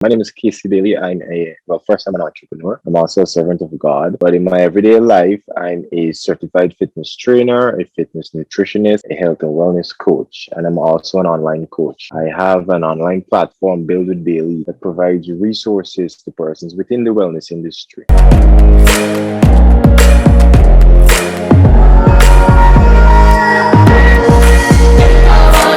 My name is Casey Bailey. First, I'm an entrepreneur. I'm also a servant of God. But in my everyday life, I'm a certified fitness trainer, a fitness nutritionist, a health and wellness coach, and I'm also an online coach. I have an online platform, Build with Bailey, that provides resources to persons within the wellness industry.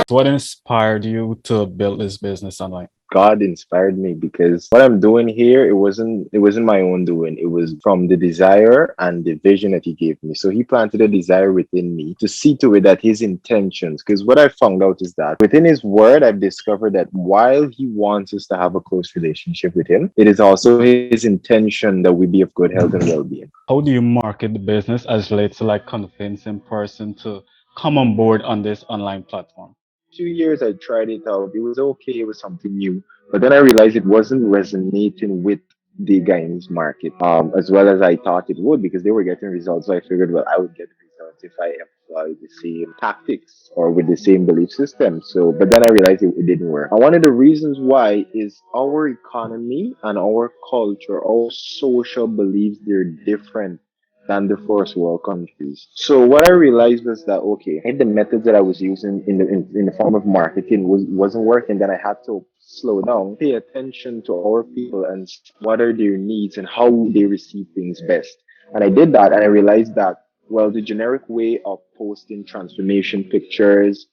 What inspired you to build this business online? God inspired me because what I'm doing here, it wasn't my own doing. It was from the desire and the vision that he gave me. So he planted a desire within me to see to it that his intentions, because what I found out is that within his word, I've discovered that while he wants us to have a close relationship with him, it is also his intention that we be of good health and well-being. How do you market the business as relates to like convincing person to come on board on this online platform? 2 years I tried it out. It was okay, it was something new. But then I realized it wasn't resonating with the Guyanese market as well as I thought it would because they were getting results. So I figured, well, I would get results if I employ the same tactics or with the same belief system. So, but then I realized it didn't work. And one of the reasons why is our economy and our culture, our social beliefs, they're different than the first world countries. So what I realized was that okay, if the methods that I was using in the form of marketing wasn't working, then I had to slow down, pay attention to our people and what are their needs and how they receive things best. And I did that and I realized that well the generic way of posting transformation pictures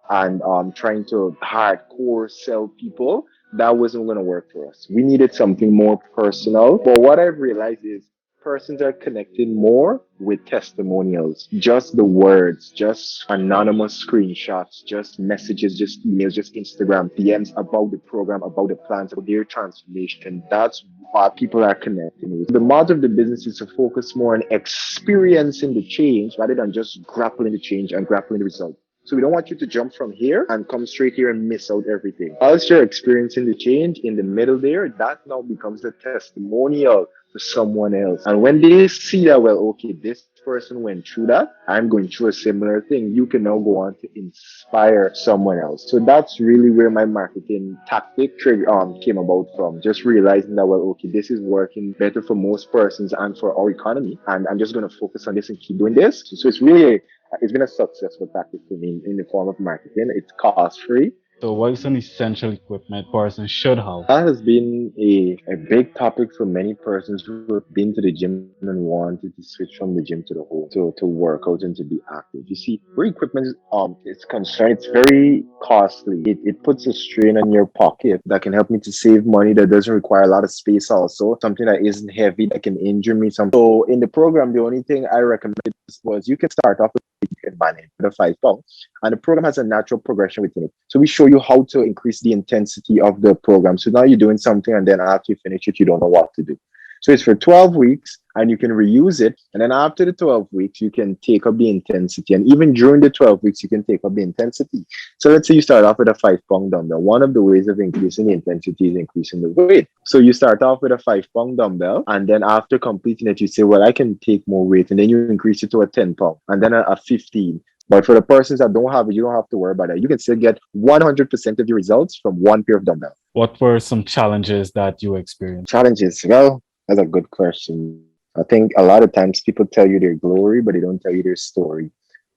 and trying to hardcore sell people that wasn't going to work for us. We needed something more personal. But what I've realized is persons are connecting more with testimonials, just the words, just anonymous screenshots, just messages, just emails, just Instagram DMs about the program, about the plans, about their transformation. That's what people are connecting with. The model of the business is to focus more on experiencing the change rather than just grappling the change and grappling the result. So we don't want you to jump from here and come straight here and miss out everything. As you're experiencing the change in the middle there, that now becomes the testimonial to someone else. And when they see that, well, okay, this person went through that, I'm going through a similar thing, you can now go on to inspire someone else. So that's really where my marketing tactic came about from. Just realizing that, well, okay, this is working better for most persons and for our economy. And I'm just going to focus on this and keep doing this. So it's been a successful tactic for me in the form of marketing. It's cost free. So what is an essential equipment person should have? That has been a big topic for many persons who have been to the gym and wanted to switch from the gym to the home to work out and to be active. You see, where equipment is concerned, it's very costly. It puts a strain on your pocket that can help me to save money that doesn't require a lot of space also. Something that isn't heavy that can injure me. So in the program, the only thing I recommended was you can start off with you can manage with a 5 pound. And the program has a natural progression within it. So we show you how to increase the intensity of the program. So now you're doing something, and then after you finish it, you don't know what to do. So it's for 12 weeks, and you can reuse it. And then after the 12 weeks, you can take up the intensity. And even during the 12 weeks, you can take up the intensity. So let's say you start off with a 5 pound dumbbell. One of the ways of increasing the intensity is increasing the weight. So you start off with a 5 pound dumbbell, and then after completing it, you say, well, I can take more weight. And then you increase it to a 10 pound, and then a 15. But for the persons that don't have it, you don't have to worry about that. You can still get 100% of the results from one pair of dumbbell. What were some challenges that you experienced? Challenges. Well, that's a good question. I think a lot of times people tell you their glory, but they don't tell you their story.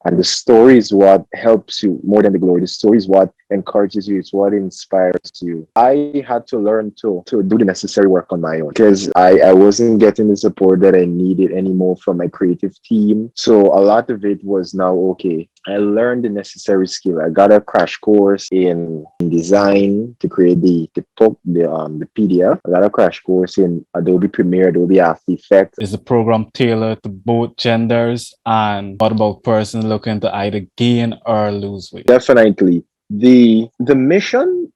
And the story is what helps you more than the glory. The story is what encourages you. It's what inspires you. I had to learn to do the necessary work on my own because I wasn't getting the support that I needed anymore from my creative team. So a lot of it was now, okay, I learned the necessary skill. I got a crash course in design to create the PDF. I got a crash course in Adobe Premiere, Adobe After Effects. Is the program tailored to both genders? And what about persons looking to either gain or lose weight? Definitely. The mission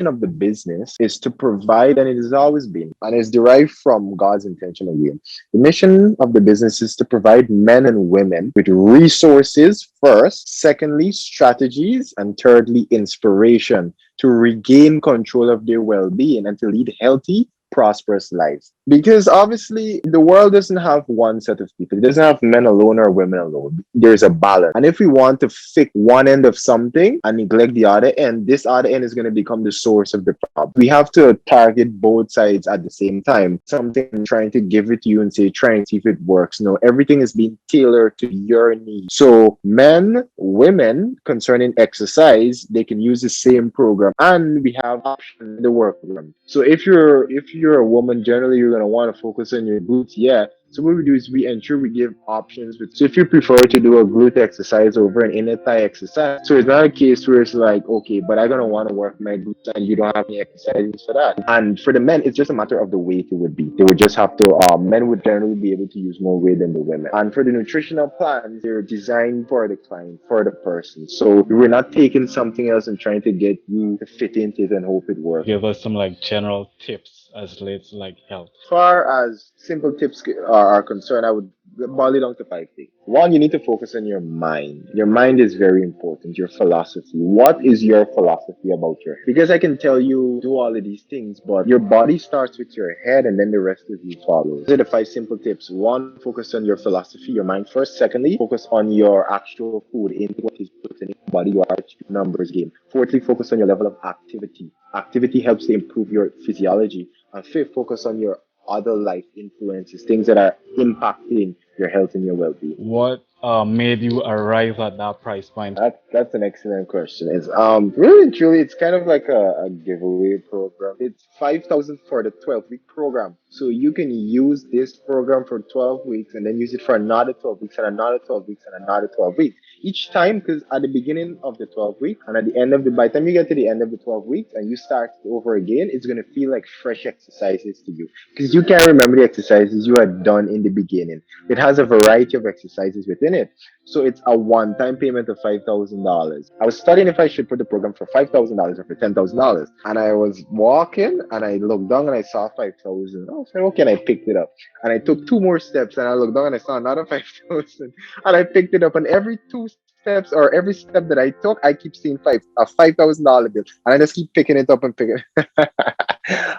of the business is to provide, and it has always been, and it's derived from God's intention again. The mission of the business is to provide men and women with resources first, secondly, strategies, and thirdly, inspiration to regain control of their well-being and to lead healthy, prosperous lives. Because obviously, the world doesn't have one set of people. It doesn't have men alone or women alone. There's a balance. And if we want to fix one end of something and neglect the other end, this other end is going to become the source of the problem. We have to target both sides at the same time. Something I'm trying to give it to you and say, try and see if it works. No, everything is being tailored to your needs. So men, women, concerning exercise, they can use the same program, and we have options in the work program. So if you're a woman, generally you're gonna want to focus on your glutes. Yeah. So what we do is we ensure we give options. So if you prefer to do a glute exercise over an inner thigh exercise, so it's not a case where it's like, okay, but I'm gonna want to work my glutes and you don't have any exercises for that. And for the men, it's just a matter of the weight it would be. They would just have to. Men would generally be able to use more weight than the women. And for the nutritional plans, they're designed for the client, for the person. So we're not taking something else and trying to get you to fit into it and hope it works. Give us some like general tips as relates to like health. Far as simple tips are concerned, I would boil it down to five things. One, you need to focus on your mind. Your mind is very important. Your philosophy. What is your philosophy about your health? Because I can tell you do all of these things, but your body starts with your head and then the rest of you follows. These are the five simple tips. One, focus on your philosophy, your mind first. Secondly, focus on your actual food, into what is put in your body. You are a numbers game. Fourthly, focus on your level of activity. Activity helps to improve your physiology. And fifth, focus on your other life influences, things that are impacting your health and your well-being. What made you arrive at that price point? That's an excellent question. It's really and truly it's kind of like a giveaway program. It's 5,000 for the 12-week program. So you can use this program for 12 weeks and then use it for another 12 weeks and another 12 weeks and another 12 weeks. Each time, because at the beginning of the 12 week and at the end of the by the time you get to the end of the 12 weeks and you start over again, it's gonna feel like fresh exercises to you. Because you can't remember the exercises you had done in the beginning. It has a variety of exercises within it. So it's a one-time payment of $5,000. I was studying if I should put the program for $5,000 or for $10,000, and I was walking and I looked down and I saw 5,000. I said, okay, and I picked it up. And I took two more steps and I looked down and I saw another 5,000, and I picked it up. And every two steps or every step that I took, I keep seeing a $5,000 bill, and I just keep picking it up and picking it.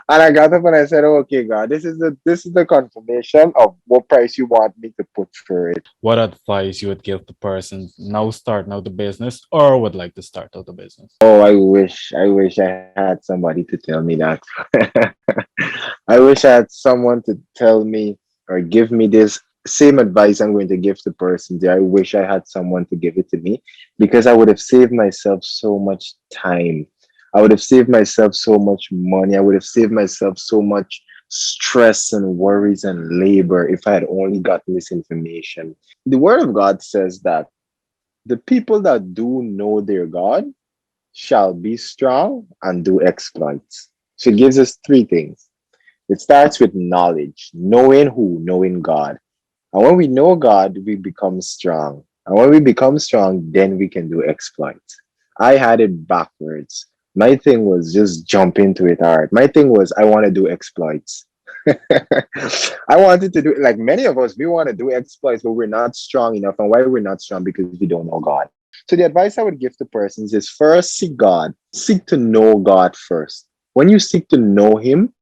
And I got up and I said, oh, okay, God, this is the confirmation of what price you want me to put for it. What advice you would give the person now starting out the business or would like to start out the business? Oh, I wish I had somebody to tell me that. I wish I had someone to tell me or give me this same advice I'm going to give the person there. I wish I had someone to give it to me because I would have saved myself so much time. I would have saved myself so much money. I would have saved myself so much stress and worries and labor if I had only gotten this information. The word of God says that the people that do know their God shall be strong and do exploits. So it gives us three things. It starts with knowledge, knowing who, knowing God. And when we know God, we become strong. And when we become strong, then we can do exploits. I had it backwards. My thing was just jump into it hard. My thing was I want to do exploits. I wanted to do like many of us, we want to do exploits, but we're not strong enough. And why we're not strong? Because we don't know God. So the advice I would give to persons is first seek God. Seek to know God first. When you seek to know Him,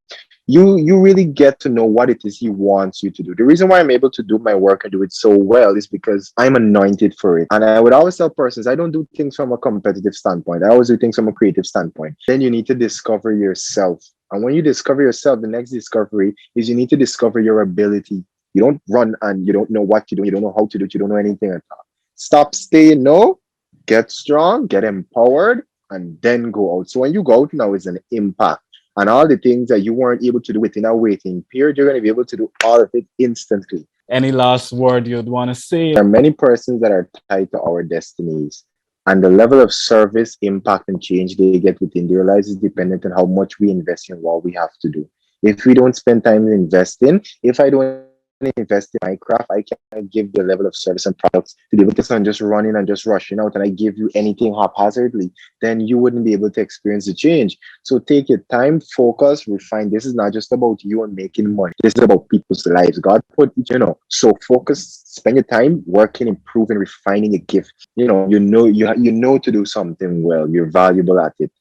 you really get to know what it is He wants you to do. The reason why I'm able to do my work and do it so well is because I'm anointed for it. And I would always tell persons I don't do things from a competitive standpoint. I always do things from a creative standpoint. Then you need to discover yourself. And when you discover yourself, the next discovery is you need to discover your ability. You don't run and you don't know what you do, you don't know how to do it, you don't know anything at all. Stop, stay, no, get strong, get empowered, and then go out. So when you go out now, it's an impact. And all the things that you weren't able to do within a waiting period, you're going to be able to do all of it instantly. Any last word you'd want to say? There are many persons that are tied to our destinies. And the level of service, impact, and change they get within their lives is dependent on how much we invest in what we have to do. If we don't spend time investing, if I don't invest in my craft, I can't give the level of service and products to be able to on just running and just rushing out and I give you anything haphazardly, then you wouldn't be able to experience the change. So take your time, focus, refine. This is not just about you and making money. This is about people's lives. God put, so focus, spend your time working, improving, refining your gift. You know to do something well. You're valuable at it.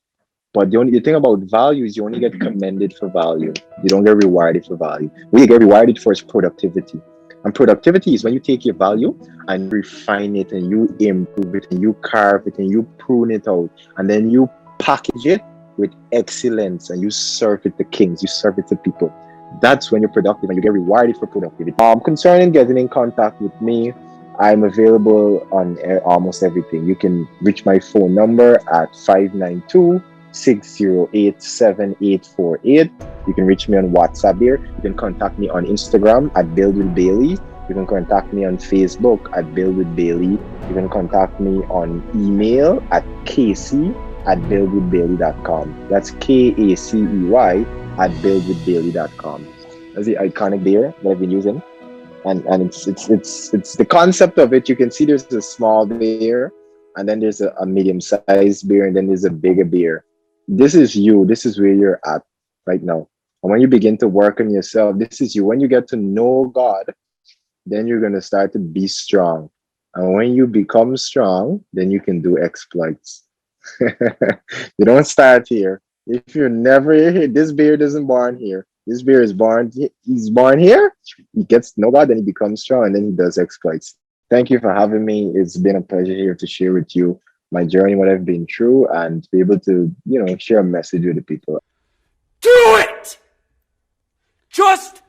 But the thing about value is you only get commended for value. You don't get rewarded for value. What you get rewarded for is productivity. And productivity is when you take your value and you refine it and you improve it and you carve it and you prune it out and then you package it with excellence and you serve it to kings, you serve it to people. That's when you're productive and you get rewarded for productivity. Concerning getting in contact with me, I'm available on almost everything. You can reach my phone number at 592-608-7848. You can reach me on WhatsApp there. You can contact me on Instagram at Build with Bailey. You can contact me on Facebook at Build with Bailey. You can contact me on email at Casey at buildwithbailey.com. That's KACEY at buildwithbailey.com. That's the iconic beer that I've been using. And it's the concept of it. You can see there's a small beer, and then there's a medium-sized beer, and then there's a bigger beer. This is you. This is where you're at right now. And when you begin to work on yourself, this is you. When you get to know God, then you're going to start to be strong. And when you become strong, then you can do exploits. You don't start here. If you're never here, this beer doesn't born here. This beer is born. He's born here. He gets to know God, then he becomes strong, and then he does exploits. Thank you for having me. It's been a pleasure here to share with you my journey, what I've been through, and to be able to, share a message with the people. Do it! Just